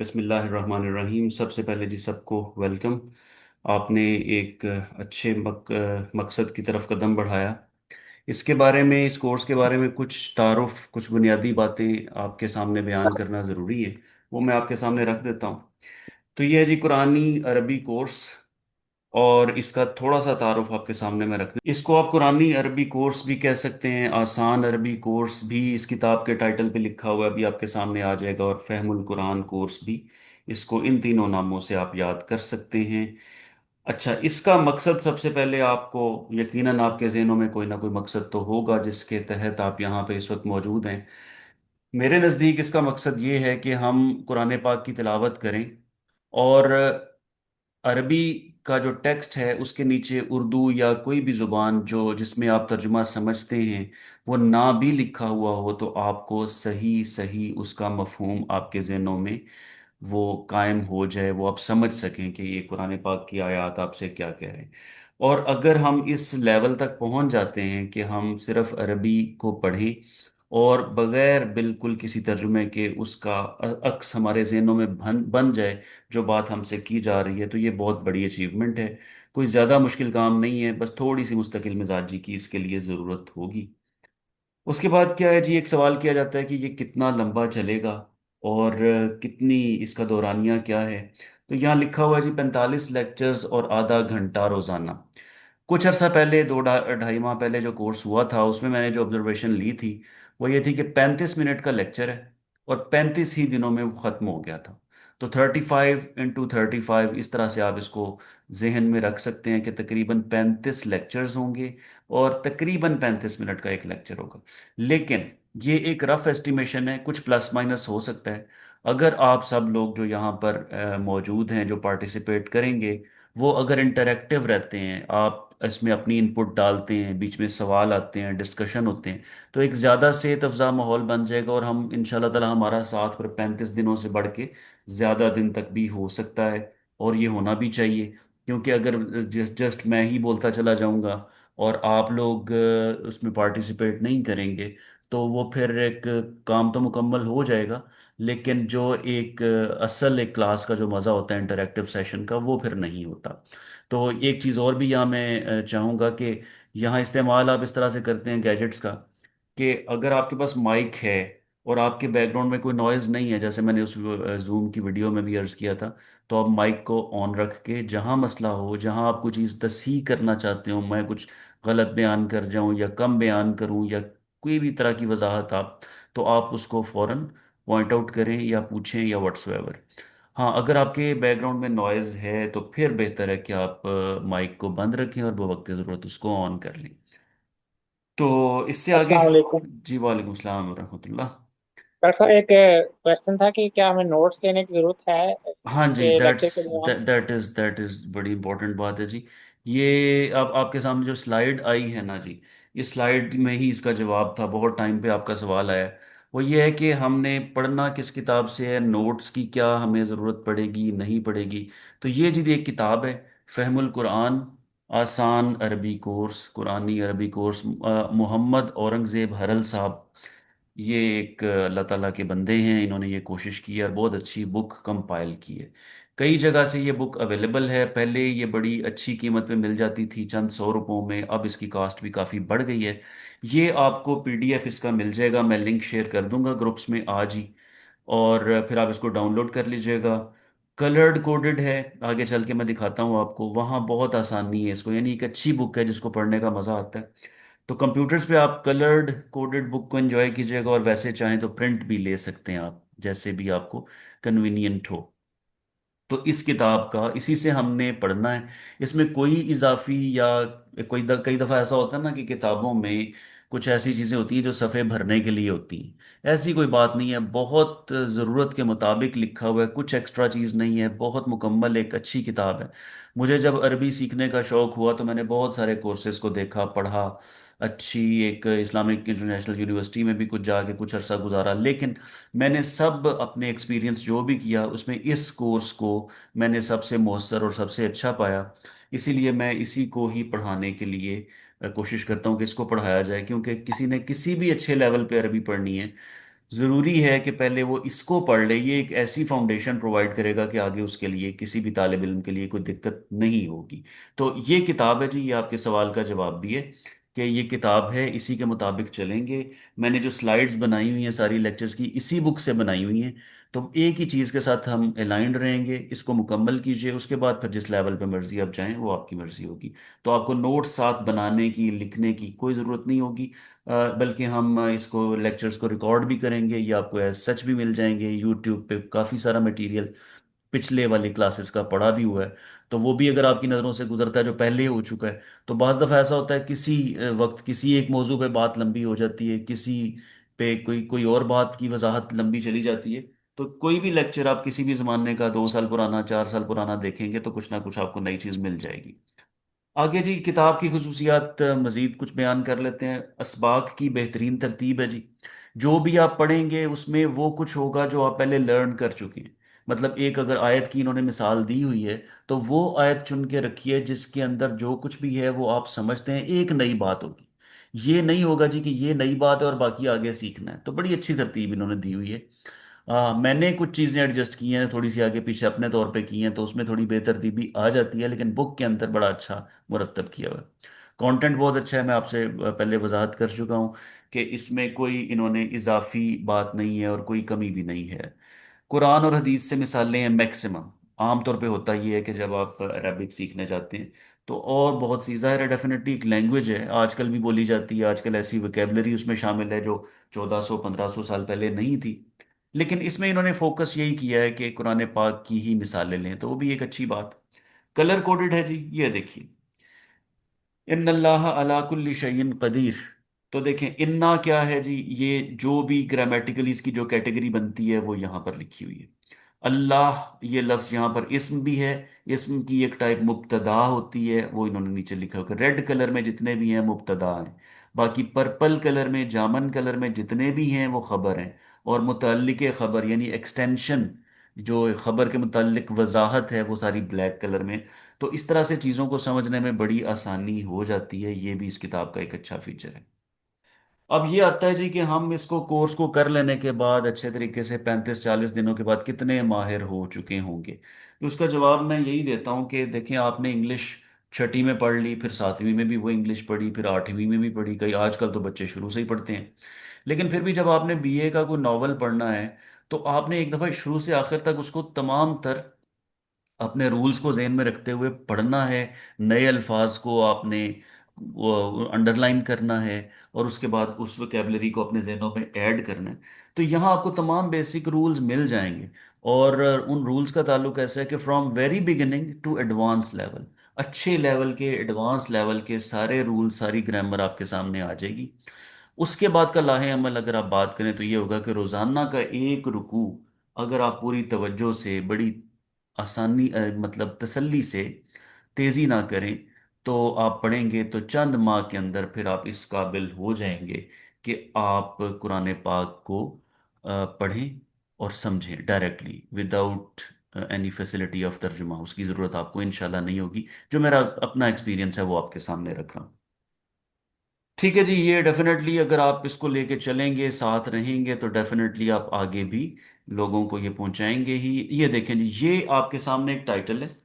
बिस्मिल्लाहिर्रहमानिर्रहीम। सबसे पहले जी सबको वेलकम। आपने एक अच्छे मकसद की तरफ कदम बढ़ाया। इसके बारे में, इस कोर्स के बारे में कुछ तारुफ, कुछ बुनियादी बातें आपके सामने बयान करना ज़रूरी है। वो मैं आपके सामने रख देता हूँ। तो ये है जी कुरानी अरबी कोर्स, और इसका थोड़ा सा तारुफ आपके सामने मैं रख, इसको आप कुरानी अरबी कोर्स भी कह सकते हैं, आसान अरबी कोर्स भी इस किताब के टाइटल पे लिखा हुआ है, अभी आपके सामने आ जाएगा, और फहमुल कुरान कोर्स भी। इसको इन तीनों नामों से आप याद कर सकते हैं। अच्छा, इसका मकसद सबसे पहले आपको, यकीनन आपके जहनों में कोई ना कोई मकसद तो होगा जिसके तहत आप यहाँ पे इस वक्त मौजूद हैं। मेरे नज़दीक इसका मकसद ये है कि हम कुरान पाक की तिलावत करें, और अरबी का जो टेक्स्ट है उसके नीचे उर्दू या कोई भी ज़ुबान जो जिसमें आप तर्जुमा समझते हैं वो ना भी लिखा हुआ हो, तो आपको सही सही उसका मफहूम आपके जहनों में वो कायम हो जाए, वो आप समझ सकें कि ये कुरान पाक की आयत आपसे क्या कह रहे हैं। और अगर हम इस लेवल तक पहुंच जाते हैं कि हम सिर्फ अरबी को पढ़ें और बगैर बिल्कुल किसी तर्जुमे के उसका अक्स हमारे जहनों में बन जाए, जो बात हमसे की जा रही है, तो ये बहुत बड़ी अचीवमेंट है। कोई ज़्यादा मुश्किल काम नहीं है, बस थोड़ी सी मुस्तकिल मिजाजी की इसके लिए ज़रूरत होगी। उसके बाद क्या है जी, एक सवाल किया जाता है कि ये कितना लंबा चलेगा, और कितनी इसका दौरानिया क्या है। तो यहाँ लिखा हुआ है जी 45 लेक्चर्स और आधा घंटा रोज़ाना। कुछ अर्सा पहले, दो ढाई माह पहले जो कोर्स हुआ था उसमें मैंने जो ऑब्जर्वेशन ली थी वो ये थी कि 35 मिनट का लेक्चर है, और 35 ही दिनों में वो ख़त्म हो गया था। तो 35 × 35, इस तरह से आप इसको जहन में रख सकते हैं कि तकरीबन 35 लेक्चर्स होंगे, और तकरीबन 35 मिनट का एक लेक्चर होगा। लेकिन ये एक रफ एस्टिमेशन है, कुछ प्लस माइनस हो सकता है। अगर आप सब लोग जो यहाँ पर मौजूद हैं, जो पार्टिसिपेट करेंगे, वो अगर इंटरेक्टिव रहते हैं, आप इसमें अपनी इनपुट डालते हैं, बीच में सवाल आते हैं, डिस्कशन होते हैं, तो एक ज़्यादा सेहत अफजा माहौल बन जाएगा, और हम इंशाल्लाह ताला हमारा साथ फिर 35 दिनों से बढ़ के ज़्यादा दिन तक भी हो सकता है। और ये होना भी चाहिए, क्योंकि अगर जस्ट मैं ही बोलता चला जाऊंगा और आप लोग उसमें पार्टिसिपेट नहीं करेंगे, तो वो फिर एक काम तो मुकम्मल हो जाएगा, लेकिन जो एक असल एक क्लास का जो मज़ा होता है इंटरेक्टिव सेशन का, वो फिर नहीं होता। तो एक चीज़ और भी यहाँ मैं चाहूँगा कि यहाँ इस्तेमाल आप इस तरह से करते हैं गैजेट्स का, कि अगर आपके पास माइक है और आपके बैकग्राउंड में कोई नॉइज़ नहीं है, जैसे मैंने उस जूम की वीडियो में भी अर्ज़ किया था, तो आप माइक को ऑन रख के जहाँ मसला हो, जहाँ आप कुछ चीज़ तस्हीह करना चाहते हो, मैं कुछ गलत बयान कर जाऊँ या कम बयान करूँ या कोई भी तरह की वजाहत आप, तो आप उसको फ़ौरन पॉइंट आउट करें या पूछें या व्हाट्सएवर। हाँ, अगर आपके बैकग्राउंड में नॉइज़ है तो फिर बेहतर है कि आप माइक को बंद रखें और बवक्त ज़रूरत उसको ऑन कर लें। तो इससे आगे, अस्सलाम वालेकुम। जी वालेकुम सलाम वरहमतुल्लाह। डॉक्टर साहब, एक क्वेश्चन था कि क्या हमें नोट्स देने की जरूरत है हाँ जी, इसके लेक्चर दैट्स के दौरान? दैट इज बड़ी इंपॉर्टेंट बात है जी। ये अब आपके सामने जो स्लाइड आई है ना जी, इस स्लाइड में ही इसका जवाब था। बहुत टाइम पे आपका सवाल आया है। वो ये है कि हमने पढ़ना किस किताब से है, नोट्स की क्या हमें ज़रूरत पड़ेगी नहीं पड़ेगी। तो ये जी एक किताब है, फहमुल कुरान, आसान अरबी कोर्स, कुरानी अरबी कोर्स, मोहम्मद औरंगज़ेब हरल साहब। ये एक अल्लाह ताला के बंदे हैं, इन्होंने ये कोशिश की है और बहुत अच्छी बुक कंपाइल की है। कई जगह से ये बुक अवेलेबल है। पहले ये बड़ी अच्छी कीमत पे मिल जाती थी, चंद सौ रुपयों में, अब इसकी कास्ट भी काफ़ी बढ़ गई है। ये आपको पीडीएफ इसका मिल जाएगा, मैं लिंक शेयर कर दूंगा ग्रुप्स में आज ही, और फिर आप इसको डाउनलोड कर लीजिएगा। कलर्ड कोडेड है, आगे चल के मैं दिखाता हूँ आपको, वहाँ बहुत आसानी है इसको, यानी एक अच्छी बुक है जिसको पढ़ने का मज़ा आता है। तो कंप्यूटर्स पे आप कलर्ड कोडेड बुक को एंजॉय कीजिएगा, और वैसे चाहें तो प्रिंट भी ले सकते हैं आप, जैसे भी आपको कन्वीनियंट हो। तो इस किताब का इसी से हमने पढ़ना है। इसमें कोई इजाफी या कई दफ़ा ऐसा होता है ना कि किताबों में कुछ ऐसी चीज़ें होती हैं जो सफ़े भरने के लिए होती हैं। ऐसी कोई बात नहीं है, बहुत ज़रूरत के मुताबिक लिखा हुआ है, कुछ एक्स्ट्रा चीज़ नहीं है, बहुत मुकम्मल एक अच्छी किताब है। मुझे जब अरबी सीखने का शौक़ हुआ तो मैंने बहुत सारे कोर्सेज़ को देखा, पढ़ा। अच्छी एक इस्लामिक इंटरनेशनल यूनिवर्सिटी में भी कुछ जाके कुछ अरसा गुजारा, लेकिन मैंने सब अपने एक्सपीरियंस जो भी किया उसमें इस कोर्स को मैंने सबसे मौसर और सबसे अच्छा पाया। इसीलिए मैं इसी को ही पढ़ाने के लिए कोशिश करता हूँ कि इसको पढ़ाया जाए, क्योंकि किसी ने किसी भी अच्छे लेवल पे अरबी पढ़नी है ज़रूरी है कि पहले वो इसको पढ़ ले। ये एक ऐसी फाउंडेशन प्रोवाइड करेगा कि आगे उसके लिए, किसी भी तालिब इल्म के लिए कोई दिक्कत नहीं होगी। तो ये किताब है जी, ये आपके सवाल का जवाब भी है कि ये किताब है, इसी के मुताबिक चलेंगे। मैंने जो स्लाइड्स बनाई हुई हैं सारी लेक्चर्स की, इसी बुक से बनाई हुई हैं। तो एक ही चीज़ के साथ हम अलाइंड रहेंगे। इसको मुकम्मल कीजिए, उसके बाद फिर जिस लेवल पे मर्जी आप जाएं वो आपकी मर्जी होगी। तो आपको नोट्स साथ बनाने की, लिखने की कोई ज़रूरत नहीं होगी। बल्कि हम इसको लेक्चर्स को रिकॉर्ड भी करेंगे, ये आपको एज सच भी मिल जाएंगे। यूट्यूब पे काफ़ी सारा मटेरियल पिछले वाली क्लासेस का पढ़ा भी हुआ है, तो वो भी अगर आपकी नज़रों से गुजरता है जो पहले हो चुका है। तो बाज़ दफ़ा ऐसा होता है किसी वक्त किसी एक मौजू पे बात लंबी हो जाती है, किसी पे कोई कोई और बात की वजाहत लंबी चली जाती है। तो कोई भी लेक्चर आप किसी भी ज़माने का 2 साल पुराना, 4 साल पुराना देखेंगे तो कुछ ना कुछ आपको नई चीज़ मिल जाएगी। आगे जी किताब की खसूसियात मज़ीद कुछ बयान कर लेते हैं। असबाक की बेहतरीन तरतीब है जी। जो भी आप पढ़ेंगे उसमें वो कुछ होगा जो आप पहले लर्न कर चुके हैं। मतलब एक अगर आयत की इन्होंने मिसाल दी हुई है, तो वो आयत चुन के रखिए जिसके अंदर जो कुछ भी है वो आप समझते हैं, एक नई बात होगी। ये नहीं होगा जी कि ये नई बात है और बाकी आगे सीखना है। तो बड़ी अच्छी तरतीब इन्होंने दी हुई है। मैंने कुछ चीज़ें एडजस्ट की हैं, थोड़ी सी आगे पीछे अपने तौर पे की हैं, तो उसमें थोड़ी बेतरतीबी आ जाती है, लेकिन बुक के अंदर बड़ा अच्छा मुरतब किया हुआ है। कंटेंट बहुत अच्छा है। मैं आपसे पहले वजाहत कर चुका हूँ कि इसमें कोई इन्होंने इजाफी बात नहीं है और कोई कमी भी नहीं है। कुरान और हदीस से मिसालें हैं मैक्सिमम। आमतौर पे होता ये है कि जब आप अरबिक सीखने जाते हैं तो और बहुत सी, ज़ाहिर है डेफिनेटली एक लैंग्वेज है, आजकल भी बोली जाती है, आजकल ऐसी वोकेबलरी उसमें शामिल है जो 1400 1500 साल पहले नहीं थी। लेकिन इसमें इन्होंने फोकस यही किया है कि कुरान पाक की ही मिसालें लें, तो वो भी एक अच्छी बात। कलर कोडेड है जी, ये देखिए। इन्नल्लाह अला कुल्ली शैइन कदीर। तो देखें इन्ना क्या है जी, ये जो भी ग्रामेटिकली इसकी जो कैटेगरी बनती है वो यहाँ पर लिखी हुई है। अल्लाह ये लफ्ज़ यहाँ पर इस्म भी है। इस्म की एक टाइप मुब्तदा होती है, वो इन्होंने नीचे लिखा होगा। रेड कलर में जितने भी हैं मुब्तदा हैं। बाकी पर्पल कलर में, जामन कलर में जितने भी हैं वो खबर हैं। और मुतल्लिके खबर यानी एक्सटेंशन, जो खबर के मुतालिक वजाहत है, वो सारी ब्लैक कलर में। तो इस तरह से चीज़ों को समझने में बड़ी आसानी हो जाती है। ये भी इस किताब का एक अच्छा फीचर है। अब ये आता है जी कि हम इसको कोर्स को कर लेने के बाद अच्छे तरीके से 35 40 दिनों के बाद कितने माहिर हो चुके होंगे। तो उसका जवाब मैं यही देता हूँ कि देखें, आपने इंग्लिश छठी में पढ़ ली, फिर 7वीं में भी वो इंग्लिश पढ़ी, फिर 8वीं में भी पढ़ी, कई आजकल तो बच्चे शुरू से ही पढ़ते हैं। लेकिन फिर भी जब आपने बीए का कोई नावल पढ़ना है तो आपने एक दफ़ा शुरू से आखिर तक उसको तमाम तर अपने रूल्स को जहन में रखते हुए पढ़ना है। नए अल्फाज को आपने वो अंडरलाइन करना है, और उसके बाद उस वोकेबलरी को अपने जहनों में ऐड करना है। तो यहाँ आपको तमाम बेसिक रूल्स मिल जाएंगे। और उन रूल्स का ताल्लुक ऐसा है कि from very beginning to advance level, अच्छे लेवल के, एडवांस लेवल के सारे रूल्स, सारी ग्रामर आपके सामने आ जाएगी। उसके बाद का लाहे अमल अगर आप बात करें तो ये होगा कि रोज़ाना का एक रुकू अगर आप पूरी तवज्जो से, बड़ी आसानी मतलब तसल्ली से, तेज़ी ना करें, तो आप पढ़ेंगे तो चंद माह के अंदर फिर आप इस काबिल हो जाएंगे कि आप कुरान पाक को पढ़ें और समझें directly without any facility of तर्जुमा। उसकी ज़रूरत आपको इंशाल्लाह नहीं होगी। जो मेरा अपना एक्सपीरियंस है वो आपके सामने रख रहा हूँ। ठीक है जी, ये डेफिनेटली अगर आप इसको लेके चलेंगे, साथ रहेंगे, तो डेफिनेटली आप आगे भी लोगों को ये पहुंचाएंगे ही। ये देखें जी, ये आपके सामने एक टाइटल है।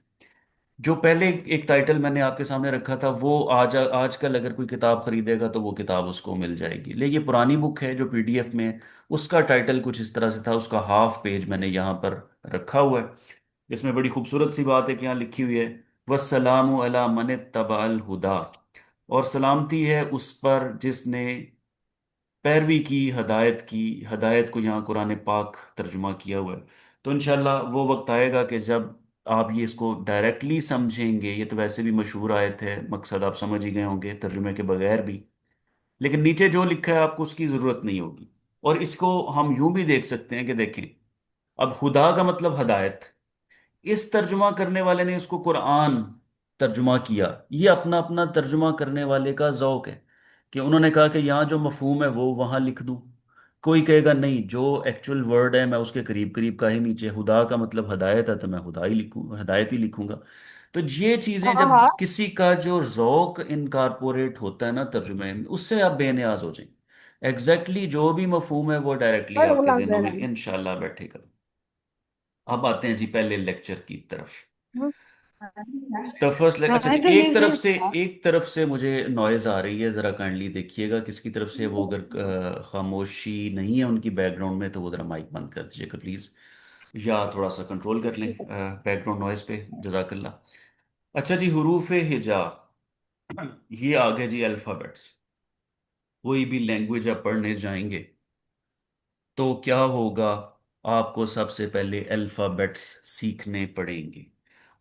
जो पहले एक टाइटल मैंने आपके सामने रखा था वो आजकल अगर कोई किताब खरीदेगा तो वो किताब उसको मिल जाएगी। लेकिन ये पुरानी बुक है जो पीडीएफ में है। उसका टाइटल कुछ इस तरह से था, उसका हाफ पेज मैंने यहाँ पर रखा हुआ है। इसमें बड़ी खूबसूरत सी बात है कि यहाँ लिखी हुई है, वस्सलामु अला मन तबअल हुदा। और सलामती है उस पर जिसने पैरवी की, हदायत को यहाँ कुरान पाक तर्जुमा किया हुआ है। तो इंशाल्लाह वो वक्त आएगा कि जब आप ये इसको डायरेक्टली समझेंगे। ये तो वैसे भी मशहूर आयत है, मकसद आप समझ ही गए होंगे तर्जुमे के बगैर भी। लेकिन नीचे जो लिखा है आपको उसकी ज़रूरत नहीं होगी। और इसको हम यूं भी देख सकते हैं कि देखें, अब हुदा का मतलब हदायत, इस तर्जुमा करने वाले ने उसको कुरान तर्जुमा किया। ये अपना अपना तर्जुमा करने वाले का जौक है कि उन्होंने कहा कि यहाँ जो मफहूम है वो वहाँ लिख दूँ। कोई कहेगा नहीं, जो एक्चुअल वर्ड है मैं उसके करीब करीब का ही नीचे, हुदा का मतलब हदायत है तो मैं हुदा ही लिखूँ, हदायत ही लिखूंगा। तो ये चीज़ें हाँ जब हाँ। किसी का जो जौक इनकारपोरेट होता है ना तर्जुमे में, उससे आप बेनियाज हो जाएं। एग्जैक्टली जो भी मफहूम है वो डायरेक्टली और आपके गुलाम जहनों में जैन। इंशाल्लाह बैठेगा। अब आते हैं जी पहले लेक्चर की तरफ। तो फर्स्ट अच्छा जी, एक तरफ से मुझे नॉइज आ रही है, जरा काइंडली देखिएगा किसकी तरफ से वो, अगर खामोशी नहीं है उनकी बैकग्राउंड में तो वो जरा माइक बंद कर दीजिएगा प्लीज, या थोड़ा सा कंट्रोल कर लें बैकग्राउंड नॉइज पे, जजाकल्ला। अच्छा जी, हुरूफ हिजा, ये आ गए जी अल्फाबेट्स। कोई भी लैंग्वेज आप पढ़ने जाएंगे तो क्या होगा, आपको सबसे पहले अल्फ़ाबेट्स सीखने पड़ेंगे।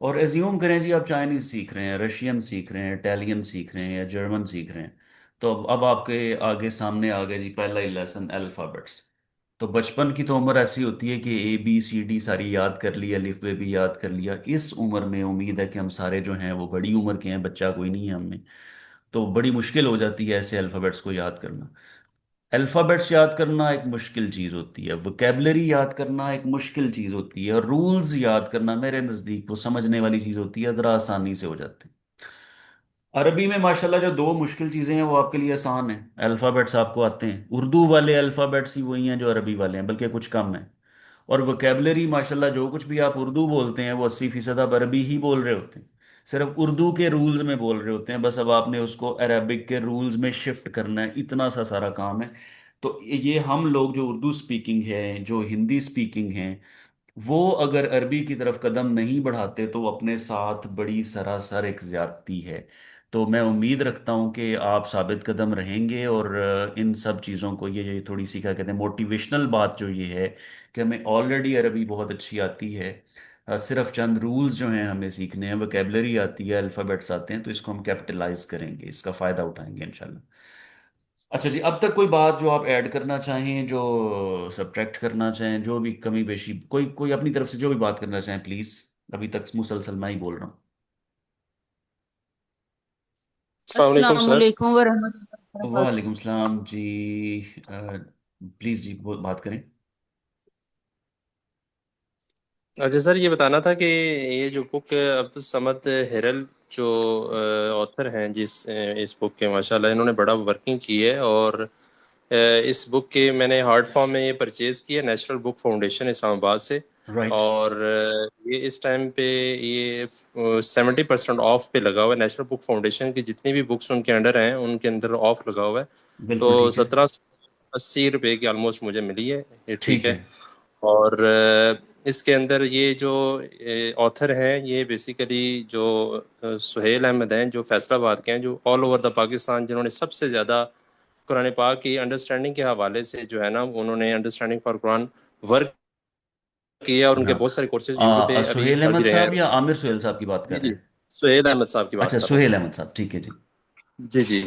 और एज्यूम करें जी आप चाइनीज़ सीख रहे हैं, रशियन सीख रहे हैं, इटालियन सीख रहे हैं या जर्मन सीख रहे हैं, तो अब आपके आगे सामने आ गया जी पहला ही लेसन अल्फ़ाबेट्स। तो बचपन की तो उम्र ऐसी होती है कि ABCD सारी याद कर ली, अलिफ बे भी याद कर लिया। इस उम्र में उम्मीद है कि हम सारे जो हैं वो बड़ी उम्र के हैं, बच्चा कोई नहीं है हमने, तो बड़ी मुश्किल हो जाती है ऐसे अल्फ़ाबेट्स को याद करना। अल्फ़ाबेट्स याद करना एक मुश्किल चीज़ होती है, वोकेबलरी याद करना एक मुश्किल चीज़ होती है, और रूल्स याद करना मेरे नज़दीक वो समझने वाली चीज़ होती है, ज़रा आसानी से हो जाती है। अरबी में माशाल्लाह जो दो मुश्किल चीज़ें हैं वो आपके लिए आसान है, अल्फ़ाबेट्स आपको आते हैं, उर्दू वाले अल्फ़ाबेट्स ही वही हैं जो अरबी वाले हैं, बल्कि कुछ कम है। और वोकेबलरी माशाल्लाह जो कुछ भी आप उर्दू बोलते हैं वो 80% आप अरबी ही बोल रहे होते हैं, सिर्फ उर्दू के रूल्स में बोल रहे होते हैं, बस अब आपने उसको अरबिक के रूल्स में शिफ्ट करना है, इतना सा सारा काम है। तो ये हम लोग जो उर्दू स्पीकिंग है, जो हिंदी स्पीकिंग है, वो अगर अरबी की तरफ कदम नहीं बढ़ाते तो वो अपने साथ बड़ी सरासर एक ज्यादती है। तो मैं उम्मीद रखता हूँ कि आप साबित कदम रहेंगे, और इन सब चीज़ों को, ये थोड़ी सी क्या कहते हैं मोटिवेशनल बात जो ये है कि हमें ऑलरेडी अरबी बहुत अच्छी आती है, सिर्फ चंद रूल्स जो हैं हमें सीखने हैं, वोकेबलरी आती है, अल्फ़ाबेट्स आते हैं, तो इसको हम कैपिटलाइज करेंगे, इसका फ़ायदा उठाएंगे इंशाल्लाह। अच्छा जी, अब तक कोई बात जो आप ऐड करना चाहें, जो सब्ट्रैक्ट करना चाहें, जो भी कमी बेशी, कोई कोई अपनी तरफ से जो भी बात करना चाहें प्लीज। अभी तक मुसलसल मैं ही बोल रहा हूँ। अस्सलाम अस्सलाम वालेकुम सर। वालेकुम वरहमतुल्लाहि वबरकातुहू। वालेकुम सलाम जी। प्लीज जी बात करें। अच्छा सर, ये बताना था कि ये जो बुक अब्दुल समद हिरल जो ऑथर हैं, इस बुक के माशाल्लाह इन्होंने बड़ा वर्किंग की है, और इस बुक के मैंने हार्ड फॉर्म में ये परचेज़ किया नेशनल बुक फाउंडेशन इस्लामाबाद से। राइट। और ये इस टाइम पे ये 70% ऑफ पे लगा हुआ है। नेशनल बुक फाउंडेशन की जितनी भी बुक्स उनके अंडर हैं उनके अंदर ऑफ लगा हुआ है। बिल्कुल तो ठीक है। 1780 रुपये की ऑलमोस्ट मुझे मिली है, ये ठीक ठीक है। है। और इसके अंदर ये जो ऑथर हैं, ये बेसिकली जो सुहेल अहमद हैं, जो फैसलाबाद के हैं, जो ऑल ओवर द पाकिस्तान जिन्होंने सबसे ज़्यादा कुरान पाक की अंडरस्टैंडिंग के हवाले से जो है ना, उन्होंने अंडरस्टैंडिंग फॉर कुरान वर्क किया, और उनके हाँ, बहुत सारे कोर्सेज यूट्यूब पे अभी सुहेल चल भी अहमद रहे हैं। साहब या आमिर सुहेल साहब की बात जी कर रहे जी, हैं? सुहेल अहमद साहब की बात अच्छा, कर रहा हूँ सुहेल मैं। अहमद साहब, ठीक है जी। जी जी,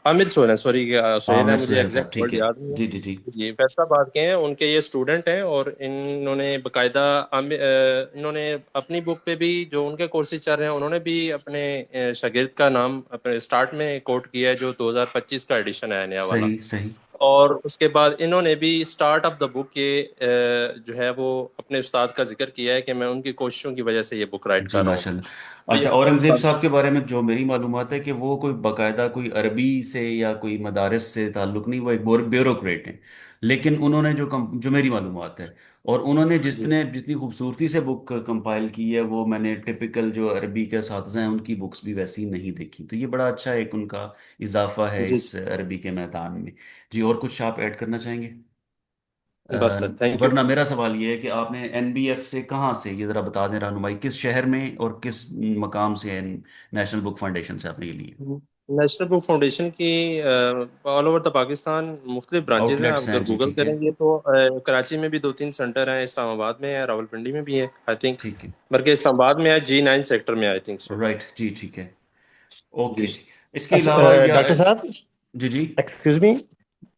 आमिर सोहेल है, सॉरी, सोहेल है, आमिर मुझे सुहेल साहब, एग्जैक्ट ठीक वर्ड है। याद नहीं है। जी जी जी। जी, फैसलाबाद के हैं, उनके ये स्टूडेंट हैं, और इन्होंने बकायदा इन्होंने अपनी बुक पे भी जो उनके कोर्सेज चल रहे हैं, उन्होंने भी अपने शागिर्द का नाम अपने स्टार्ट में कोट किया है, जो 2025 का एडिशन है नया वाला। सही सही। और उसके बाद इन्होंने भी स्टार्ट ऑफ द बुक ये जो है वो अपने उस्ताद का जिक्र किया है कि मैं उनकी कोशिशों की वजह से ये बुक राइट जी कर रहा हूँ। माशाल्लाह। तो ये अच्छा, बहुत औरंगजेब साल। साहब के बारे में जो मेरी मालूमात है कि वो कोई बाकायदा कोई अरबी से या कोई मदारिस से ताल्लुक नहीं, वो एक ब्यूरोक्रेट हैं, लेकिन उन्होंने जो मेरी मालूमात है, और उन्होंने जी जितनी खूबसूरती से बुक कंपाइल की है, वो मैंने टिपिकल जो अरबी के असातिज़ा हैं उनकी बुक्स भी वैसी नहीं देखी, तो ये बड़ा अच्छा एक उनका इजाफा है जी इस अरबी के मैदान में। जी, और कुछ आप ऐड करना चाहेंगे? बस सर, थैंक यू। वरना मेरा सवाल ये है कि आपने NBF से कहाँ से, ये ज़रा बता दें रहनुमाई, किस शहर में और किस मकाम से नेशनल बुक फाउंडेशन से आपने ये लिए? नेशनल बुक फाउंडेशन की ऑल ओवर द पाकिस्तान मुख्तलिफ ब्रांचेज हैं। आप आउटलेट्स हैं अगर जी, गूगल ठीक है। करेंगे तो कराची में भी 2-3 सेंटर हैं, इस्लामाबाद में है, रावलपिंडी में भी है आई थिंक, ठीक है। बल्कि इस्लामाबाद में है, G9 सेक्टर में आई थिंक सो। राइट जी, ठीक है। जी ओके जी। इसके अच्छा, अलावा या डॉक्टर साहब, जी जी। Excuse me.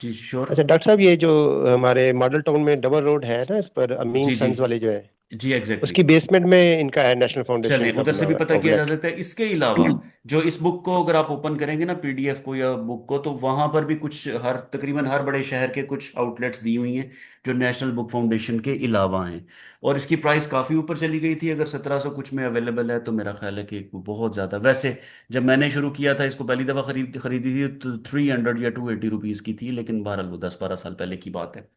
जी श्योर। अच्छा डॉक्टर साहब, ये जो हमारे मॉडल टाउन में डबल रोड है ना, इस पर अमीन जी जी। सन्स वाले जो है, जी एग्जैक्टली। उसकी बेसमेंट में इनका है, नेशनल फाउंडेशन चलें का उधर बना से भी हुआ है पता किया जा ऑब्जेक्ट। सकता है। इसके अलावा जो इस बुक को अगर आप ओपन करेंगे ना, पीडीएफ को या बुक को, तो वहां पर भी कुछ हर तकरीबन हर बड़े शहर के कुछ आउटलेट्स दी हुई हैं जो नेशनल बुक फाउंडेशन के अलावा हैं। और इसकी प्राइस काफ़ी ऊपर चली गई थी। अगर 1700 कुछ में अवेलेबल है तो मेरा ख्याल है कि वो बहुत ज़्यादा। वैसे जब मैंने शुरू किया था इसको, पहली दफ़ा खरीदी थी तो 300 या 280 रुपीज़ की थी, लेकिन बहरहाल वो 10-12 साल पहले की बात है।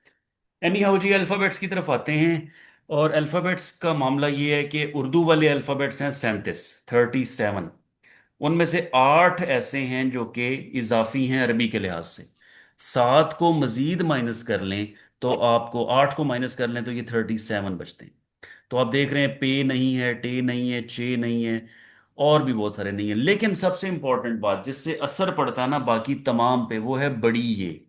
एनी हाउ जी, अल्फ़ाबेट्स की तरफ आते हैं। और अल्फ़ाबेट्स का मामला ये है कि उर्दू वाले अल्फ़ाबेट्स हैं 37। उनमें से 8 ऐसे हैं जो कि इजाफी हैं अरबी के लिहाज से। 7 को मजीद माइनस कर लें तो आपको, 8 को माइनस कर लें तो ये 37 बचते हैं। तो आप देख रहे हैं पे नहीं है, टे नहीं है, चे नहीं है, और भी बहुत सारे नहीं है। लेकिन सबसे इंपॉर्टेंट बात जिससे असर पड़ता है ना बाकी तमाम पे, वो है बड़ी ये।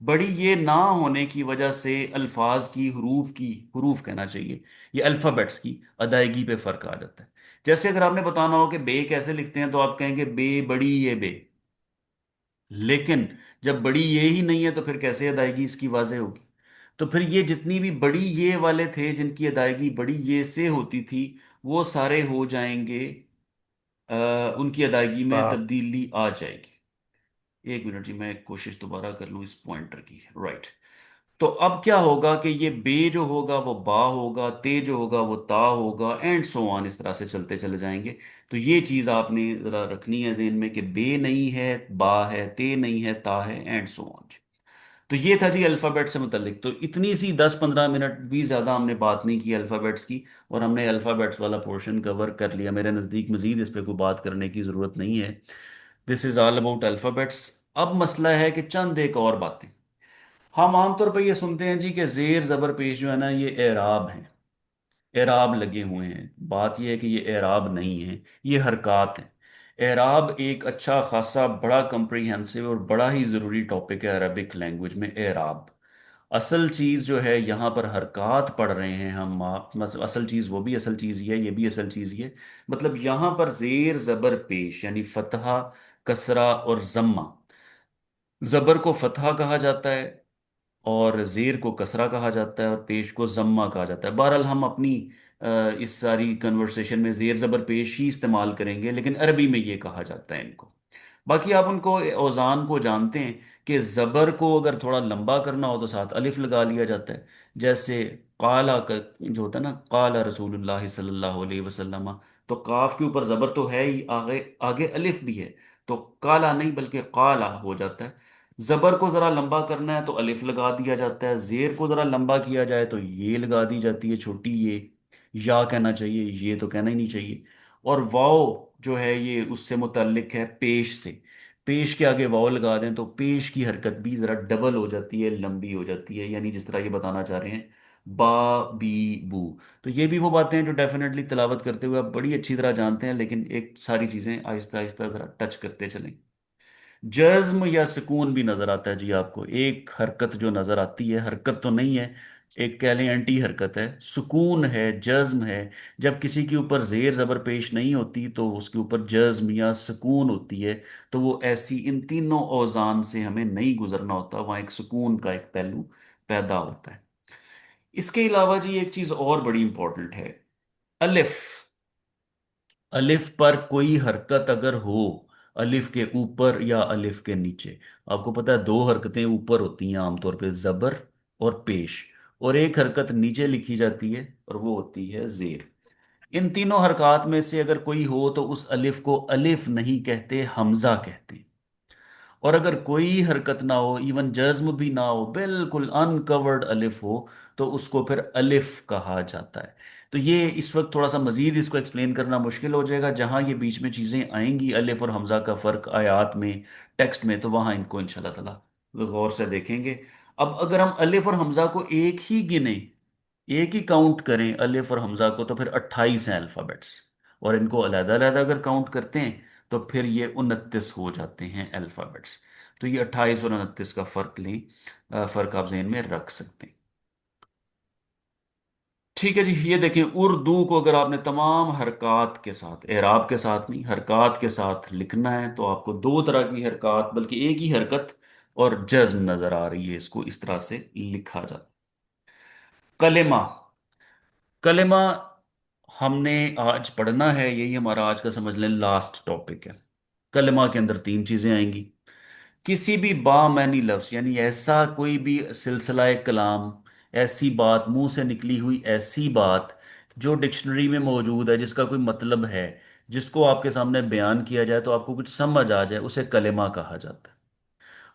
बड़ी ये ना होने की वजह से अल्फाज की हरूफ कहना चाहिए, ये अल्फ़ाबेट्स की अदायगी पे फ़र्क आ जाता है। जैसे अगर आपने बताना हो कि बे कैसे लिखते हैं तो आप कहेंगे बे बड़ी ये बे। लेकिन जब बड़ी ये ही नहीं है तो फिर कैसे अदायगी इसकी वाज़ेह होगी। तो फिर ये जितनी भी बड़ी ये वाले थे जिनकी अदायगी बड़ी ये से होती थी, वो सारे हो जाएंगे, उनकी अदायगी में वाह। तब्दीली आ जाएगी। एक मिनट जी, मैं कोशिश दोबारा कर लूँ इस पॉइंटर की। राइट। तो अब क्या होगा कि ये बे जो होगा वो बा होगा, ते जो होगा वो ता होगा, एंड सो ऑन, इस तरह से चलते चले जाएंगे। तो ये चीज़ आपने ज़रा रखनी है जहन में कि बे नहीं है, बा है, ते नहीं है, ता है, एंड सो ऑन। तो ये था जी अल्फ़ाबेट से मुतल्लिक। तो इतनी सी 10-15 मिनट भी ज़्यादा हमने बात नहीं की अल्फ़ाबेट्स की, और हमने अल्फ़ाबेट्स वाला पोर्शन कवर कर लिया। मेरे नज़दीक मज़ीद इस पर कोई बात करने की ज़रूरत नहीं है। This is all about alphabets. अब मसला है कि चंद एक और बातें। हम आमतौर पर ये सुनते हैं जी कि जेर ज़बर पेश जो है ना, ये एराब हैं, एराब लगे हुए हैं। बात यह है कि ये एराब नहीं है, ये हरकात हैं। एराब एक अच्छा खासा बड़ा कंप्रीहेंसिव और बड़ा ही ज़रूरी टॉपिक है अरबिक लैंग्वेज में, एराब। असल चीज़ जो है यहाँ पर हरकात पढ़ रहे हैं हम आप, असल चीज़ वो भी असल चीज़ ही है, ये भी असल चीज़ ही है। मतलब यहाँ पर जेर ज़बर पेश यानी फतहा, कसरा और जम्मा। ज़बर को फतहा कहा जाता है, और ज़ेर को कसरा कहा जाता है, और पेश को ज़म्मा कहा जाता है। बहरहाल हम अपनी इस सारी कन्वर्सेशन में ज़ेर ज़बर पेश ही इस्तेमाल करेंगे, लेकिन अरबी में ये कहा जाता है इनको। बाकी आप उनको औज़ान को जानते हैं कि ज़बर को अगर थोड़ा लंबा करना हो तो साथ अलिफ लगा लिया जाता है। जैसे काला का जो होता है ना, काला रसूलुल्लाह सल्लल्लाहु अलैहि वसल्लम, तो काफ के ऊपर ज़बर तो है ही, आगे आगे अलिफ भी है, तो काला नहीं बल्कि काला हो जाता है। जबर को जरा लंबा करना है तो अलिफ लगा दिया जाता है, जेर को जरा लंबा किया जाए तो ये लगा दी जाती है, छोटी ये। या कहना चाहिए, ये तो कहना ही नहीं चाहिए। और वाओ जो है ये उससे मुतल्लिक है पेश से। पेश के आगे वाओ लगा दें तो पेश की हरकत भी जरा डबल हो जाती है, लंबी हो जाती है, यानी जिस तरह ये बताना चाह रहे हैं बा बी बू। तो ये भी वो बातें हैं जो डेफिनेटली तिलावत करते हुए आप बड़ी अच्छी तरह जानते हैं, लेकिन एक सारी चीज़ें आहिस्ता आहिस्ता जरा टच करते चलें। जज्म या सुकून भी नजर आता है जी आपको, एक हरकत जो नजर आती है, हरकत तो नहीं है, एक कह लें एंटी हरकत है, सुकून है, जज्म है। जब किसी के ऊपर जेर जबर पेश नहीं होती तो उसके ऊपर जज्म या सुकून होती है। तो वो ऐसी इन तीनों औजान से हमें नहीं गुजरना होता, वहाँ एक सुकून का एक पहलू पैदा होता है। इसके अलावा जी एक चीज और बड़ी इंपॉर्टेंट है, अलिफ। अलिफ पर कोई हरकत अगर हो, अलिफ के ऊपर या अलिफ के नीचे, आपको पता है दो हरकतें ऊपर होती हैं आमतौर पे, जबर और पेश, और एक हरकत नीचे लिखी जाती है और वो होती है जेर। इन तीनों हरकत में से अगर कोई हो तो उस अलिफ को अलिफ नहीं कहते, हमजा कहते हैं। और अगर कोई हरकत ना हो, इवन जज्म भी ना हो, बिल्कुल अनकवर्ड अलिफ हो, तो उसको फिर अलिफ कहा जाता है। तो ये इस वक्त थोड़ा सा मजीद इसको एक्सप्लेन करना मुश्किल हो जाएगा। जहां ये बीच में चीज़ें आएंगी, अलिफ और हमजा का फ़र्क आयात में, टेक्स्ट में, तो वहां इनको इंशाल्लाह ताला गौर से देखेंगे। अब अगर हम अलिफ और हमजा को एक ही गिने, एक ही काउंट करें अलिफ और हमजा को, तो फिर 28 हैं अल्फ़ाबेट्स। और इनको अलग अलग अगर काउंट करते हैं तो फिर ये 29 हो जाते हैं अल्फ़ाबेट्स। तो ये 28 और 29 का फ़र्क लें, फ़र्क आप जहन में रख सकते हैं। ठीक है जी, ये देखें उर्दू को अगर आपने तमाम हरकात के साथ, एराब के साथ नहीं, हरकात के साथ लिखना है तो आपको दो तरह की हरकात, बल्कि एक ही हरकत और जज्म नज़र आ रही है, इसको इस तरह से लिखा जाता है। कलेमा, कलेमा हमने आज पढ़ना है, यही हमारा आज का समझ लें लास्ट टॉपिक है। कलेमा के अंदर तीन चीजें आएंगी। किसी भी बामानी लफ्ज, यानी ऐसा कोई भी सिलसिला कलाम, ऐसी बात मुंह से निकली हुई ऐसी बात जो डिक्शनरी में मौजूद है, जिसका कोई मतलब है, जिसको आपके सामने बयान किया जाए तो आपको कुछ समझ आ जाए, उसे कलेमा कहा जाता है।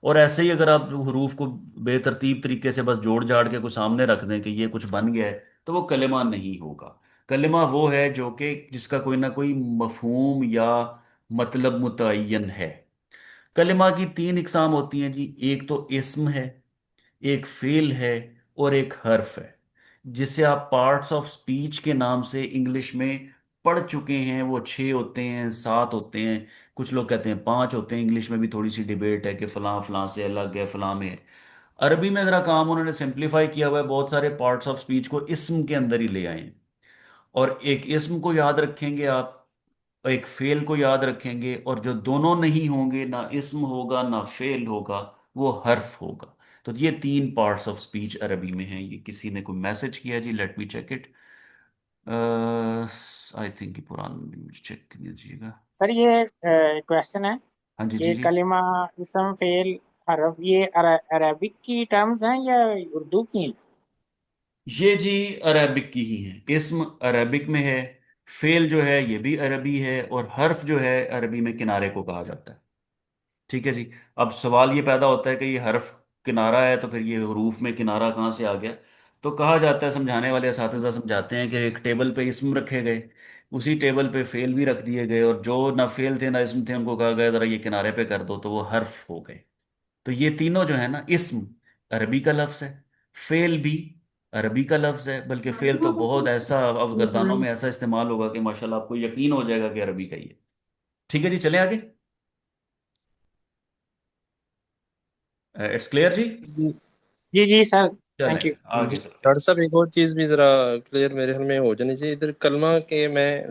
और ऐसे ही अगर आप हरूफ को बेतरतीब तरीके से बस जोड़ जाड़ के कुछ सामने रख दें कि ये कुछ बन गया है, तो वो कलेमा नहीं होगा। कलेमा वो है जो कि जिसका कोई ना कोई मफहूम या मतलब मुतय्यन है। कलिमा की तीन इकसाम होती हैं जी। एक तो इस्म है, एक फेल है, और एक हर्फ है, जिसे आप पार्ट्स ऑफ स्पीच के नाम से इंग्लिश में पढ़ चुके हैं। वो छः होते हैं, सात होते हैं, कुछ लोग कहते हैं पांच होते हैं। इंग्लिश में भी थोड़ी सी डिबेट है कि फलां फलां से अलग है, फलां में है। अरबी में जरा काम उन्होंने सिंप्लीफाई किया हुआ है, बहुत सारे पार्ट्स ऑफ स्पीच को इस्म के अंदर ही ले आए हैं। और एक इस्म को याद रखेंगे आप, एक फेल को याद रखेंगे, और जो दोनों नहीं होंगे, ना इस्म होगा ना फेल होगा, वो हर्फ होगा। तो ये तीन पार्ट्स ऑफ स्पीच अरबी में हैं। ये किसी ने कोई मैसेज किया जी, let me check it. I think पुराना चेक कर लीजिएगा। सर ये क्वेश्चन है हाँ जी जी कि जी। कलिमा, इसम, फेल, हरफ, ये अरबिक की टर्म्स हैं या उर्दू की हैं? ये जी अरबिक की ही है। इस्म अरबिक में है, फेल जो है ये भी अरबी है, और हर्फ जो है अरबी में किनारे को कहा जाता है। ठीक है जी। अब सवाल ये पैदा होता है कि ये हर्फ किनारा है, तो फिर ये हरूफ में किनारा कहाँ से आ गया? तो कहा जाता है, समझाने वाले असातिज़ा समझाते हैं कि एक टेबल पे इसम रखे गए, उसी टेबल पे फेल भी रख दिए गए, और जो ना फेल थे ना इसम थे उनको कहा गया ज़रा ये किनारे पे कर दो, तो वो हर्फ हो गए। तो ये तीनों जो है ना, इसम अरबी का लफ्ज़ है, फेल भी अरबी का लफ्ज़ है, बल्कि फेल तो बहुत ऐसा अब गर्दानों में ऐसा इस्तेमाल होगा कि माशाल्लाह आपको यकीन हो जाएगा कि अरबी का ही है। ठीक है जी, चले आगे। इट्स क्लियर जी। जी जी जी सर, चलें थैंक यू। आगे चलते हैं। डॉक्टर साहब, एक और चीज़ भी ज़रा क्लियर मेरे ख्याल में हो जानी चाहिए। इधर कलमा के मैं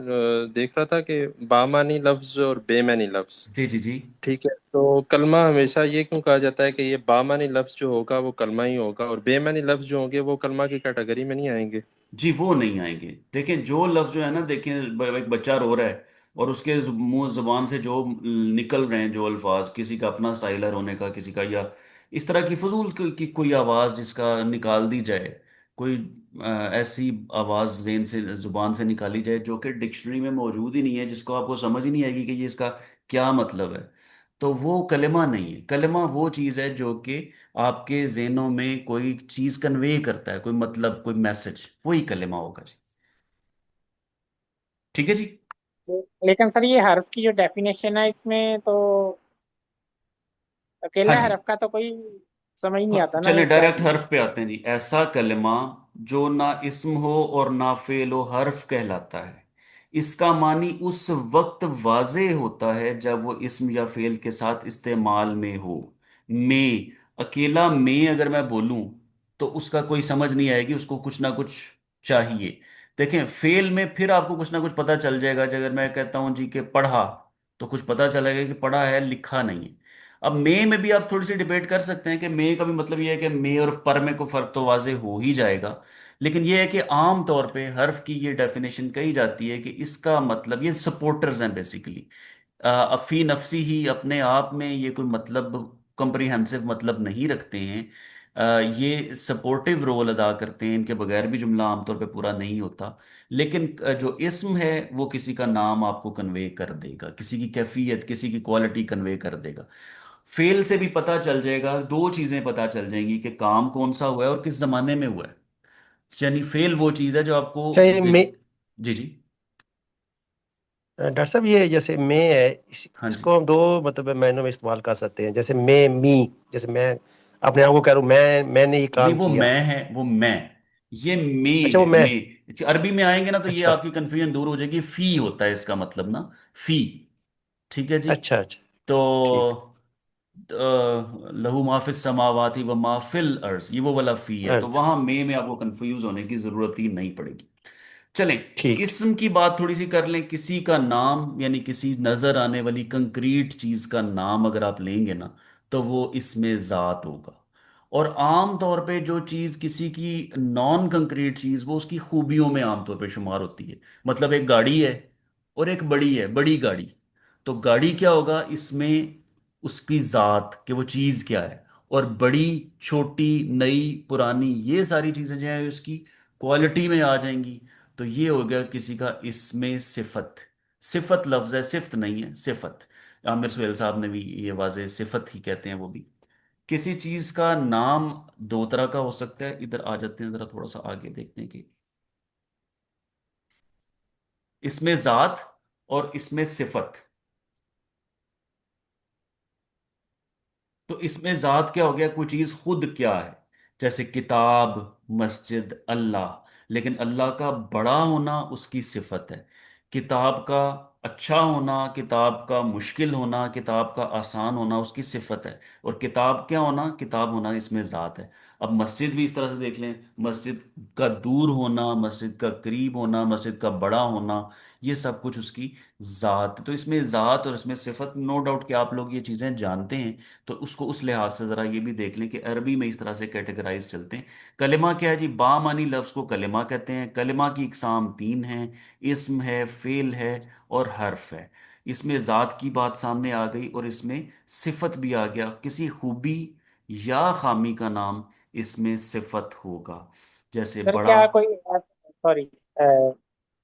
देख रहा था कि बामानी लफ्ज़ और बेमानी लफ्ज़। जी जी जी। ठीक है, तो कलमा हमेशा ये क्यों कहा जाता है कि ये बामानी लफ्ज़ जो होगा वो कलमा ही होगा, और बेमानी लफ्ज़ जो होंगे वो कलमा की कैटेगरी में नहीं आएंगे? जी वो नहीं आएंगे। देखें जो लफ्ज जो है ना, देखें एक बच्चा रो रहा है, और उसके मुंह जुबान से जो निकल रहे हैं जो अल्फाज, किसी का अपना स्टाइल है रोने का, किसी का, या इस तरह की फजूल की कोई आवाज़ जिसका निकाल दी जाए, कोई ऐसी आवाज़ जेन से जुबान से निकाली जाए जो कि डिक्शनरी में मौजूद ही नहीं है, जिसको आपको समझ ही नहीं आएगी कि ये इसका क्या मतलब है, तो वो कलेमा नहीं है। कलेमा वो चीज़ है जो कि आपके ज़हनों में कोई चीज़ कन्वे करता है, कोई मतलब, कोई मैसेज, वही कलेमा होगा जी। ठीक है जी। लेकिन सर ये हर्फ की जो डेफिनेशन है इसमें तो हाँ अकेला जी। हर्फ का तो कोई समझ नहीं आता ना, ये चलें क्या डायरेक्ट चीज़ है। हर्फ पे आते हैं जी। ऐसा कलमा जो ना इस्म हो और ना फेल हो, हर्फ कहलाता है। इसका मानी उस वक्त वाजे होता है जब वो इस्म या फेल के साथ इस्तेमाल में हो। में, अकेला में अगर मैं बोलूं तो उसका कोई समझ नहीं आएगी, उसको कुछ ना कुछ चाहिए। देखें फेल में फिर आपको कुछ ना कुछ पता चल जाएगा। अगर मैं कहता हूं जी कि पढ़ा, तो कुछ पता चलेगा कि पढ़ा है, लिखा नहीं है। अब मे में भी आप थोड़ी सी डिबेट कर सकते हैं कि मे का भी मतलब ये है कि मे और पर में को फर्क तो वाजे हो ही जाएगा। लेकिन ये है कि आम तौर पे हर्फ की ये डेफिनेशन कही जाती है कि इसका मतलब ये सपोर्टर्स हैं बेसिकली। अफी नफसी ही अपने आप में ये कोई मतलब, कॉम्प्रिहेंसिव मतलब नहीं रखते हैं। ये सपोर्टिव रोल अदा करते हैं, इनके बगैर भी जुमला आमतौर पे पूरा नहीं होता। लेकिन जो इस्म है वो किसी का नाम आपको कन्वे कर देगा, किसी की कैफियत, किसी की क्वालिटी कन्वे कर देगा। फेल से भी पता चल जाएगा, दो चीजें पता चल जाएंगी कि काम कौन सा हुआ है और किस जमाने में हुआ है। यानी फेल वो चीज है जो आपको अच्छा ये मे जी जी। डॉक्टर साहब, ये जैसे मे है, हाँ जी। इसको हम दो मतलब मायनों में इस्तेमाल कर सकते हैं। जैसे मे मी, जैसे मैं अपने आप को कह रहा हूँ मैंने ये नहीं काम वो किया। मैं है, वो मैं, ये मे अच्छा वो है, मैं। मे। अरबी में आएंगे ना तो ये अच्छा आपकी कंफ्यूजन दूर हो जाएगी। फी होता है इसका मतलब ना, फी। ठीक है जी। अच्छा अच्छा। तो ठीक। लहू माफिस समावाती व माफिल अर्ज, ये वो वाला फी है, तो अर्थ। वहां में आपको कंफ्यूज होने की जरूरत ही नहीं पड़ेगी। चलें, ठीक। इस्म की बात थोड़ी सी कर लें। किसी का नाम, यानी किसी नजर आने वाली कंक्रीट चीज का नाम अगर आप लेंगे ना, तो वो इसमें जात होगा। और आम तौर पे जो चीज किसी की नॉन कंक्रीट चीज वो उसकी खूबियों में आमतौर पे शुमार होती है। मतलब एक गाड़ी है और एक बड़ी है, बड़ी गाड़ी। तो गाड़ी क्या होगा इसमें, उसकी जात कि वो चीज क्या है। और बड़ी, छोटी, नई, पुरानी, ये सारी चीजें जो है उसकी क्वालिटी में आ जाएंगी। तो ये हो गया किसी का इसमें सिफत। सिफत लफ्ज है, सिफत नहीं है, सिफत। आमिर सुहेल साहब ने भी ये वाजे सिफत ही कहते हैं वो भी। किसी चीज का नाम दो तरह का हो सकता है। इधर आ जाते हैं, जरा थोड़ा सा आगे देखने के। इसमें जात और इसमें सिफत। तो इसमें जात क्या हो गया, कोई चीज खुद क्या है। जैसे किताब, मस्जिद, अल्लाह। लेकिन अल्लाह का बड़ा होना उसकी सिफत है। किताब का अच्छा होना, किताब का मुश्किल होना, किताब का आसान होना उसकी सिफत है। और किताब क्या होना, किताब होना इसमें जात है। अब मस्जिद भी इस तरह से देख लें, मस्जिद का दूर होना, मस्जिद का करीब होना, मस्जिद का बड़ा होना, ये सब कुछ उसकी जात। तो इसमें जात और इसमें सिफत, नो डाउट कि आप लोग ये चीज़ें जानते हैं। तो उसको उस लिहाज से ज़रा ये भी देख लें कि अरबी में इस तरह से कैटेगराइज चलते हैं। कलिमा क्या है जी, बामानी लफ्ज़ को कलिमा कहते हैं। कलिमा की इकसाम तीन हैं, इस्म है, फेल है और हर्फ है। इसमें ज़ात की बात सामने आ गई और इसमें सिफत भी आ गया। किसी खूबी या खामी का नाम इसमें सिफत होगा। जैसे सर बड़ा। क्या कोई, सॉरी,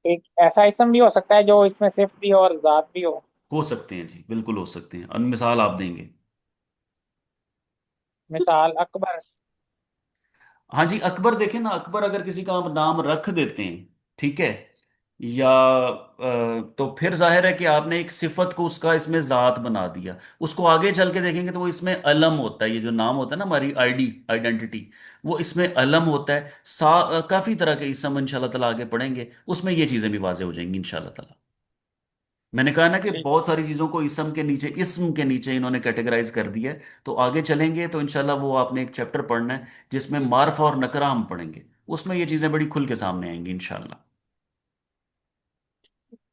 एक ऐसा इसम भी हो सकता है जो इसमें सिर्फ भी हो और जात भी हो? हो सकते हैं जी, बिल्कुल हो सकते हैं। मिसाल आप देंगे? मिसाल अकबर। हाँ जी, अकबर देखें ना, अकबर अगर किसी का आप नाम रख देते हैं, ठीक है, या तो फिर जाहिर है कि आपने एक सिफत को उसका इसमें जात बना दिया। उसको आगे चल के देखेंगे तो वो इसमें अलम होता है। ये जो नाम होता है ना, हमारी आईडी, आइडेंटिटी, वो इसमें अलम होता है। काफी तरह के इसम इंशाल्लाह ताला आगे पढ़ेंगे, उसमें ये चीजें भी वाजे हो जाएंगी इंशाल्लाह ताला। मैंने कहा ना कि ठीक है। बहुत सारी चीजों को इसम के नीचे, इसम के नीचे इन्होंने कैटेगराइज कर दिया है। तो आगे चलेंगे तो इंशाल्लाह वो आपने एक चैप्टर पढ़ना है जिसमें मार्फ और नकरा हम पढ़ेंगे। उसमें ये चीजें बड़ी खुल के सामने आएंगी इंशाल्लाह।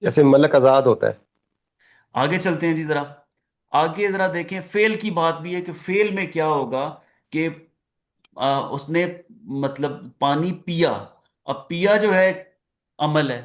जैसे मलक आजाद होता है। आगे चलते हैं जी जरा। आगे जरा देखें, फेल की बात भी है कि फेल में क्या होगा कि उसने मतलब पानी पिया। अब पिया जो है अमल है,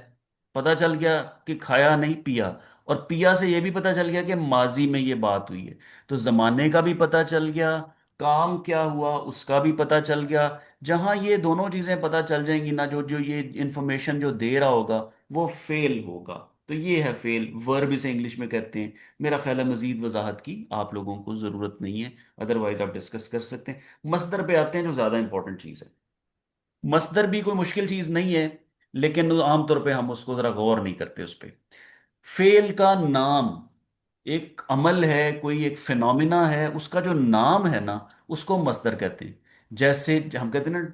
पता चल गया कि खाया नहीं, पिया। और पिया से ये भी पता चल गया कि माजी में ये बात हुई है। तो जमाने का भी पता चल गया, काम क्या हुआ उसका भी पता चल गया। जहां ये दोनों चीजें पता चल जाएंगी ना, जो जो ये इंफॉर्मेशन जो दे रहा होगा वो फेल होगा। तो ये है फेल, वर्ब इसे इंग्लिश में कहते हैं। मेरा ख्याल है मजीद वजाहत की आप लोगों को ज़रूरत नहीं है, अदरवाइज आप डिस्कस कर सकते हैं। मस्दर पे आते हैं जो ज़्यादा इंपॉर्टेंट चीज़ है। मस्दर भी कोई मुश्किल चीज़ नहीं है, लेकिन आमतौर पे हम उसको ज़रा गौर नहीं करते उस पर। फेल का नाम, एक अमल है, कोई एक फिनोमिना है, उसका जो नाम है ना, उसको मस्दर कहते हैं। जैसे हम कहते हैं ना,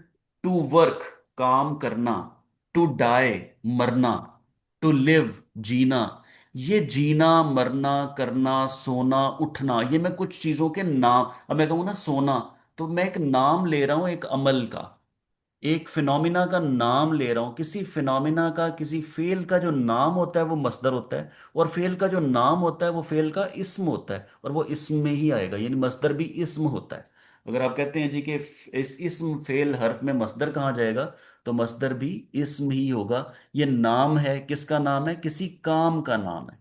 टू वर्क, काम करना, टू डाई, मरना, टू लिव, जीना। ये जीना, मरना, करना, सोना, उठना, ये मैं कुछ चीजों के नाम, अब मैं कहूँ ना सोना, तो मैं एक नाम ले रहा हूं एक अमल का, एक फिनोमिना का नाम ले रहा हूं। किसी फिनोमिना का, किसी फेल का जो नाम होता है वो मस्दर होता है। और फेल का जो नाम होता है वो फेल का इस्म होता है, और वो इस्म में ही आएगा, यानी मस्दर भी इस्म होता है। अगर आप कहते हैं जी कि इस इस्म फेल हर्फ में मस्दर कहाँ जाएगा, तो मस्दर भी इस्म ही होगा। ये नाम है, किसका नाम है, किसी काम का नाम है।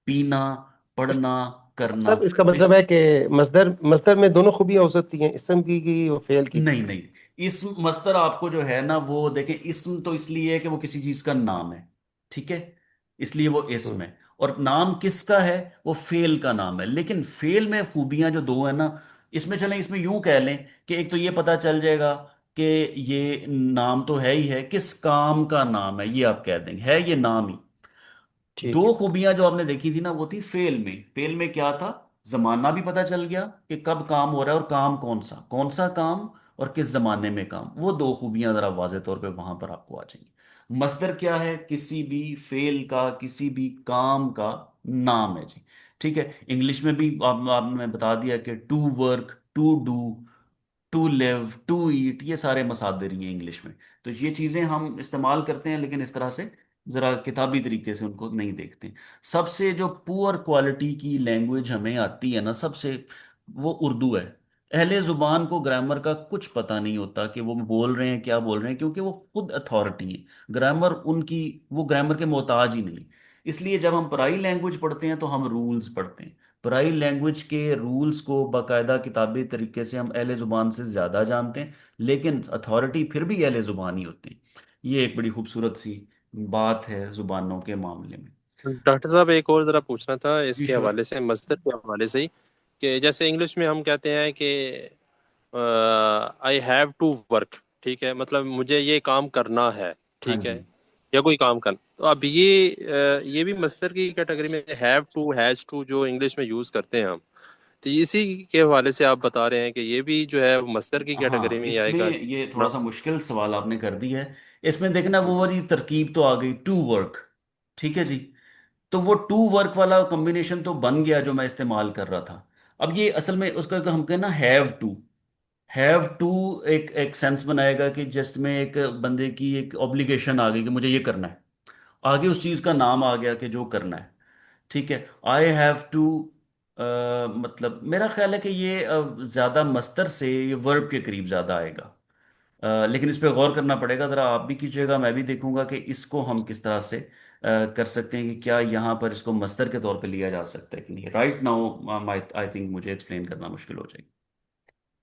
पीना, इस पढ़ना, करना। सब इसका तो इस मतलब है कि मस्दर मस्दर में दोनों खूबियां हो सकती हैं, इसम की और फेल की भी। नहीं नहीं, इस्म मस्तर आपको जो है ना वो देखें, इस्म तो इसलिए है कि वो किसी चीज का नाम है, ठीक है, इसलिए वो इस्म हम्म, है। और नाम किसका है, वो फेल का नाम है। लेकिन फेल में खूबियां जो दो है ना, इसमें चलें, इसमें यूं कह लें कि एक तो ये पता चल जाएगा कि ये नाम तो है ही है, किस काम का नाम है ये आप कह देंगे, है ये नाम ही। ठीक दो है। खूबियां जो आपने देखी थी ना वो थी फेल में। फेल में क्या था, जमाना भी पता चल गया कि कब काम हो रहा है और काम कौन सा काम, और किस जमाने में काम। वो दो खूबियां जरा वाज़े तौर पे वहां पर आपको आ जाएंगी। मस्दर क्या है, किसी भी फेल का, किसी भी काम का नाम है जी। ठीक है, इंग्लिश में भी आपने बता दिया कि to work, to do, to live, to eat, ये सारे मसादर ही हैं इंग्लिश में। तो ये चीज़ें हम इस्तेमाल करते हैं, लेकिन इस तरह से ज़रा किताबी तरीके से उनको नहीं देखते। सबसे जो पुअर क्वालिटी की लैंग्वेज हमें आती है ना सबसे, वो उर्दू है। अहले जुबान को ग्रामर का कुछ पता नहीं होता कि वो बोल रहे हैं क्या बोल रहे हैं, क्योंकि वो खुद अथॉरिटी है। ग्रामर उनकी, वो ग्रामर के मोहताज ही नहीं। इसलिए जब हम पराई लैंग्वेज पढ़ते हैं तो हम रूल्स पढ़ते हैं। पराई लैंग्वेज के रूल्स को बाकायदा किताबी तरीके से हम अहले जुबान से ज़्यादा जानते हैं, लेकिन अथॉरिटी फिर भी अहले जुबान ही होती है। ये एक बड़ी खूबसूरत सी बात है जुबानों के मामले में। डॉक्टर साहब एक और ज़रा पूछना था जी इसके श्योर। हवाले से, मस्दर के हवाले से ही, कि जैसे इंग्लिश में हम कहते हैं कि आई हैव टू वर्क, ठीक है, मतलब मुझे ये काम करना है, हाँ ठीक है, जी। या कोई काम करना, तो अब ये भी मस्दर की कैटेगरी में, हैव टू, हैज टू, जो इंग्लिश में यूज़ करते हैं हम, तो इसी के हवाले से आप बता रहे हैं कि ये भी जो है मस्दर की कैटेगरी हाँ, में ही इसमें आएगा ये थोड़ा ना? सा मुश्किल सवाल आपने कर दी है। इसमें देखना, वो वाली तरकीब तो आ गई टू वर्क। ठीक है जी। तो वो टू वर्क वाला कॉम्बिनेशन तो बन गया जो मैं इस्तेमाल कर रहा था। अब ये असल में उसका हम कहना हैव टू। हैव टू एक एक सेंस बनाएगा कि जिसमें एक बंदे की एक ऑब्लिगेशन आ गई कि मुझे ये करना है। आगे उस चीज का नाम आ गया कि जो करना है। ठीक है। आई हैव टू, मतलब मेरा ख्याल है कि ये ज्यादा मस्तर से ये वर्ब के करीब ज्यादा आएगा। लेकिन इस पे गौर करना पड़ेगा, ज़रा आप भी कीजिएगा, मैं भी देखूंगा कि इसको हम किस तरह से कर सकते हैं कि क्या यहाँ पर इसको मस्तर के तौर पे लिया जा सकता है कि नहीं। राइट नाउ आई थिंक मुझे एक्सप्लेन करना मुश्किल हो जाएगी।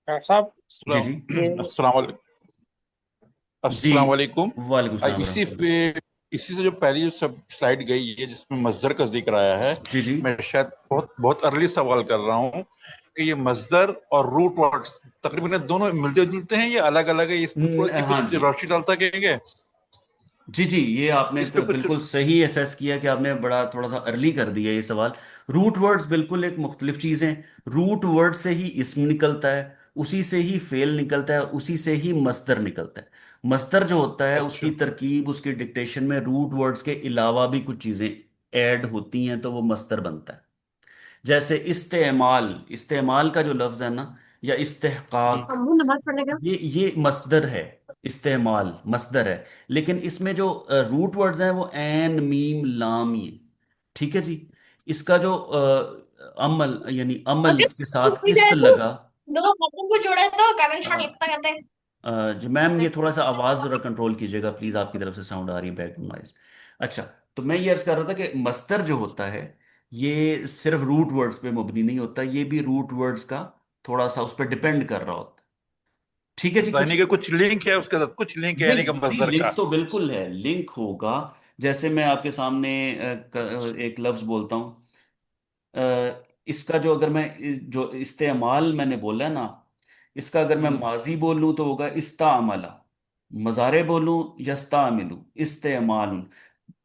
डॉक्टर साहब, जी अस्सलाम जी। ये अस्सलाम जी। अस्सलाम वालेकुम। वालेकुम सलाम इसी रहमतुल्लाह। पे इसी से जो पहली जो सब स्लाइड गई है जिसमें मस्दर का जिक्र आया है, जी जी। मैं शायद बहुत बहुत अर्ली सवाल कर रहा हूँ कि ये मस्दर और रूट वर्ड्स तकरीबन दोनों मिलते जुलते हैं या अलग अलग है? इस पर थोड़ी सी हाँ कुछ जी। रोशनी डालता कहेंगे जी जी, ये आपने इस पे तो कुछ? बिल्कुल सही असेस किया कि आपने बड़ा थोड़ा सा अर्ली कर दिया ये सवाल। रूट वर्ड्स बिल्कुल एक मुख्तलिफ चीज़ हैं। रूट वर्ड से ही इस्म निकलता है, उसी से ही फेल निकलता है, उसी से ही मस्दर निकलता है। मस्दर जो होता है उसकी अच्छा। तरकीब, उसकी डिक्टेशन में रूट वर्ड्स के अलावा भी कुछ चीज़ें ऐड होती हैं तो वो मस्दर बनता है। जैसे इस्तेमाल, इस्तेमाल का जो लफ्ज़ है ना, या हम्म। इस्तेहकाक, अम्मू नमाज पढ़ने का। ये मस्दर है। इस्तेमाल मस्दर है। लेकिन इसमें जो रूट वर्ड्स हैं वो ऐन मीम लाम ये। ठीक है जी। इसका जो अमल, यानी अमल अगर के साथ सुन इस्त जाए तो लगा। दोनों हाथों को जोड़े तो कमिंग शॉट अ, लगता कहते हैं। जी मैम, ये थोड़ा सा आवाज़ ज़रा कंट्रोल कीजिएगा प्लीज़, आपकी तरफ से साउंड आ रही है, बैकग्राउंड नॉइज। अच्छा। तो मैं ये अर्ज कर रहा था कि मस्दर जो होता है ये सिर्फ रूट वर्ड्स पे मुबनी नहीं होता, ये भी रूट वर्ड्स का थोड़ा सा उस पर डिपेंड कर रहा होता है। ठीक है जी। कुछ यानी कि कुछ लिंक है उसके साथ, कुछ लिंक है यानी कि लिंक, जी मस्दर का। लिंक तो बिल्कुल है, लिंक होगा। जैसे मैं आपके सामने एक लफ्ज बोलता हूँ। इसका जो अगर मैं जो इस्तेमाल मैंने बोला है ना, इसका अगर मैं हम्म। माजी बोलूँ तो होगा इस्तामला। मजारे बोलूँ यस्तामिलू, इस्तेमाल।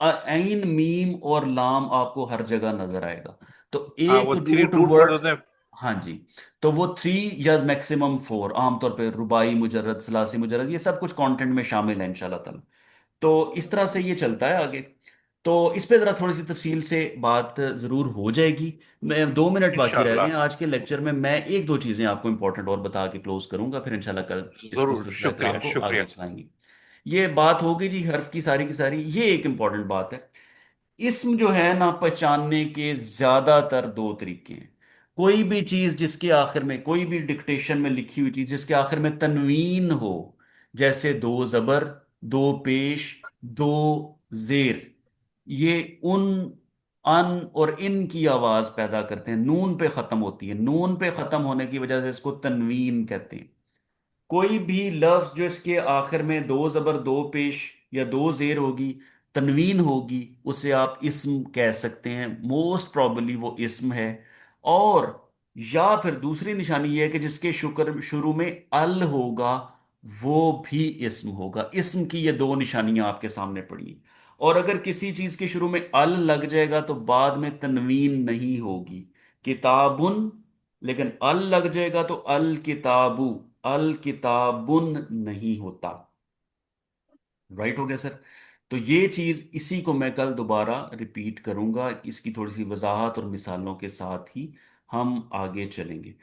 ऐन मीम और लाम आपको हर जगह नजर आएगा। तो हाँ, एक वो three root root word word. होते हैं। हाँ जी। तो वो थ्री या मैक्सिमम फोर, आमतौर पे रुबाई मुजर्रद, सलासी मुजर्रद, ये सब कुछ कंटेंट में शामिल है इंशाल्लाह ताला। तो इस तरह से ये चलता है आगे। तो इस पे ज़रा थोड़ी सी तफसील से बात ज़रूर हो जाएगी। मैं 2 मिनट बाकी रह गए इंशाल्लाह। हैं आज के लेक्चर में, मैं एक दो चीज़ें आपको इंपॉर्टेंट और बता के क्लोज करूंगा, फिर इंशाल्लाह कल इसको जरूर, सिलसिला कलाम शुक्रिया को आगे शुक्रिया। चलाएंगे। ये बात होगी जी हर्फ की सारी, ये एक इंपॉर्टेंट बात है। इसम जो है ना, पहचानने के ज्यादातर दो तरीके हैं। कोई भी चीज जिसके आखिर में, कोई भी डिक्टेशन में लिखी हुई चीज जिसके आखिर में तनवीन हो, जैसे दो जबर, दो पेश, दो जेर, ये उन, अन और इन की आवाज पैदा करते हैं। नून पे खत्म होती है, नून पे खत्म होने की वजह से इसको तनवीन कहते हैं। कोई भी लफ्ज जो इसके आखिर में दो जबर, दो पेश या दो जेर होगी, तनवीन होगी, उसे आप इस्म कह सकते हैं। मोस्ट प्रॉबली वो इस्म है। और या फिर दूसरी निशानी ये है कि जिसके शुक्र शुरू में अल होगा वो भी इस्म होगा। इस्म की ये दो निशानियां आपके सामने पड़ी। और अगर किसी चीज के शुरू में अल लग जाएगा तो बाद में तनवीन नहीं होगी। किताबुन, लेकिन अल लग जाएगा तो अल किताबु, अल किताबुन नहीं होता। राइट हो गया सर। तो ये चीज, इसी को मैं कल दोबारा रिपीट करूंगा, इसकी थोड़ी सी वजाहत और मिसालों के साथ ही हम आगे चलेंगे।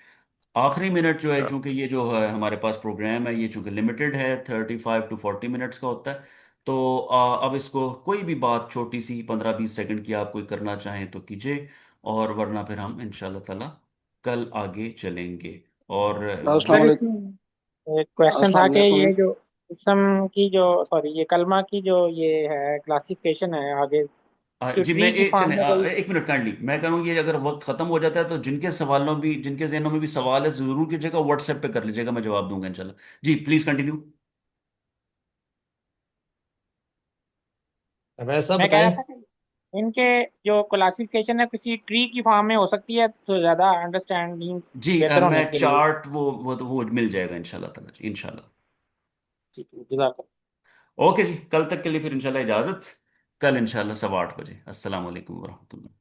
आखिरी मिनट जो है, चूंकि ये जो है हमारे पास प्रोग्राम है, ये चूंकि लिमिटेड है, 35 to 40 मिनट्स का होता है। तो अब इसको कोई भी बात छोटी सी 15-20 सेकंड की आप कोई करना चाहें तो कीजिए, और वरना फिर हम इंशाल्लाह ताला कल आगे चलेंगे। और सर ये इसमें एक क्वेश्चन था कि ये जो इसम की जो सॉरी ये कलमा की जो ये है क्लासिफिकेशन है आगे इसकी जी मैं ट्री की फॉर्म में कोई। एक मिनट काइंडली, मैं करूँगी ये अगर वक्त खत्म हो जाता है तो जिनके सवालों भी जिनके जहनों में भी सवाल है जरूर कीजिएगा, व्हाट्सएप पे कर लीजिएगा, मैं जवाब दूंगा इंशाल्लाह। जी प्लीज कंटिन्यू। वैसा मैं कह बताएं। रहा था कि इनके जो क्लासिफिकेशन है किसी ट्री की फॉर्म में हो सकती है तो ज्यादा अंडरस्टैंडिंग जी बेहतर होने मैं के लिए। चार्ट वो मिल जाएगा इंशाल्लाह ताला जी, इंशाल्लाह। ठीक है जज़ाक ओके जी, कल तक के लिए फिर इंशाल्लाह इजाजत। कल इंशाल्लाह 8:15 बजे। अस्सलाम वालेकुम वरहमतुल्लाह।